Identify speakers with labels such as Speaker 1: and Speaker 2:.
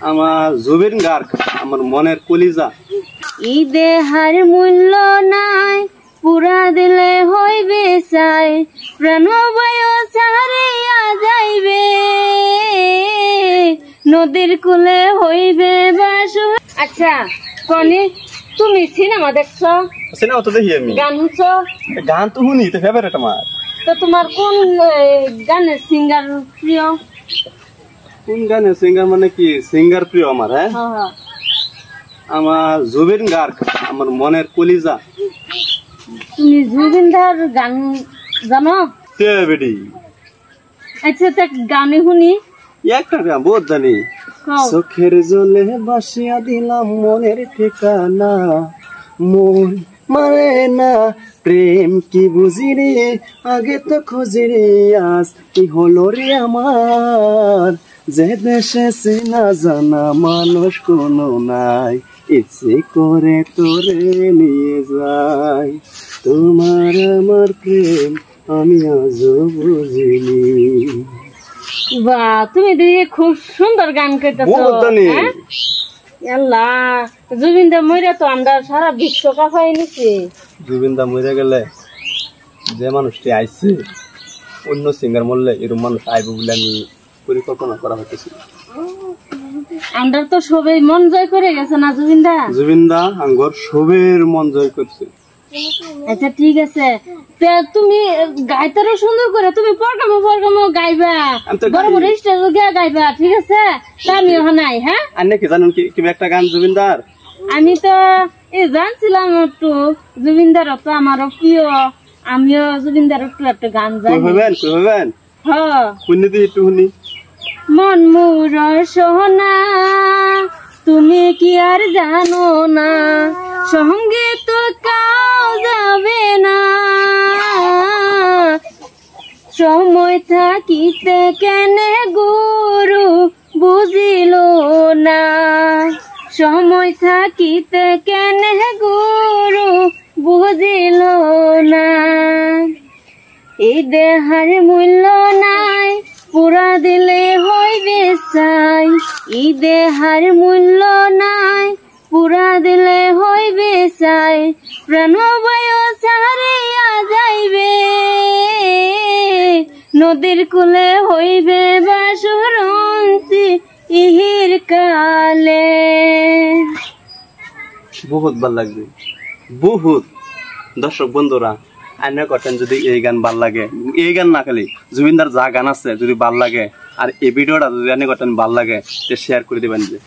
Speaker 1: আমার জুবিন গার্গ আমার মনের কলিজা।
Speaker 2: ঈদে হার মূল্য নাই, পুরা দিলে হইবে চাই, প্রাণবায়ু ছাড়িয়া যাইবে, নদীর কূলে হইবে বাস। আচ্ছা কনি, তুমি সিনেমা দেখছো?
Speaker 1: সিনেমা তো দেখি আমি।
Speaker 2: গান শুনছো?
Speaker 1: গান তো শুনি, তো ফেভারিট আমার।
Speaker 2: তো তোমার কোন গানের সিঙ্গার প্রিয়?
Speaker 1: কোন গানের সিঙ্গার মানে কি সিঙ্গার প্রিয় আমার? হ্যাঁ, আমার জুবিন গার্গ আমার মনের কলিজা।
Speaker 2: তুমি জুবিন দার গান জানো?
Speaker 1: বেডি।
Speaker 2: আচ্ছা তা গানে শুনি
Speaker 1: একটা গান বহুত জানি। চোখের জলে বাসিয়া দিলাম মনের ঠিকানা, মন মানে না প্রেম কি বুঝি রে, আগে তো খুঁজি রে, আজ কি হলো রে আমার, যে দেশে চেনা জানা মানুষ কোনো নাই, ইচ্ছে করে তোরে নিয়ে যাই, তোমার আমার প্রেম আমি আজও বুঝিনি।
Speaker 2: বা তুমি দেখি খুব সুন্দর গান করতেছো। আল্লাহ, জুবিন দা মইরা তো আমরা সারা বিশ্ব কাঁপাই নিছি।
Speaker 1: জুবিন দা মরে গেলে যে মানুষটি আইছে, অন্য সিঙ্গার মরলে এরকম মানুষ আইব বলে আমি পরিকল্পনা করা হইতেছি।
Speaker 2: আমরা তো সবাই মন জয় করে গেছে না জুবিন দা?
Speaker 1: জুবিন দা আঙ্গর সবের মন জয় করছে।
Speaker 2: আচ্ছা ঠিক আছে, তুমি গাইতারও সুন্দর করে, তুমি পরগামো গাইবা, বড় বড় স্টেজে গাইবা, ঠিক আছে? আমি নাই। হ্যাঁ,
Speaker 1: আর কি জানুন কি একটা গান জুবিন দার?
Speaker 2: আমি তো জানছিলাম একটু জুবিন দার তো আমারও প্রিয়, আমিও জুবিন দার একটু গান জানি।
Speaker 1: কইবেন?
Speaker 2: হ্যাঁ,
Speaker 1: শুনি দি একটু শুনি।
Speaker 2: মন মোর সোনা তুমি কি আর জানো না, সঙ্গে তো কাউ যাবে না, সময় থাকিতে কেনে গুরু বুঝিল না, সময় থাকিতে কেনে গুরু বুঝিল না, এই দেহার মূল্য নাই, পুরা দিলে হইবে চাই, এই দেহার মূল্য নাই, পুরা দিলে হইবে চাই, প্রাণবায়ু ছাড়িয়া যাইবে, নদীর কূলে হইবে বাসরন্তি ইহির কালে।
Speaker 1: বহুত ভাল লাগবে, বহুত। দর্শক বন্ধুরা, আইনা করতেন যদি এই গান ভাল লাগে, এই গান না খালি জুবিনদার যা গান আছে যদি ভাল লাগে, আর এই ভিডিওটা যদি আইনা করতেন ভাল লাগে, শেয়ার করে দিবেন যে।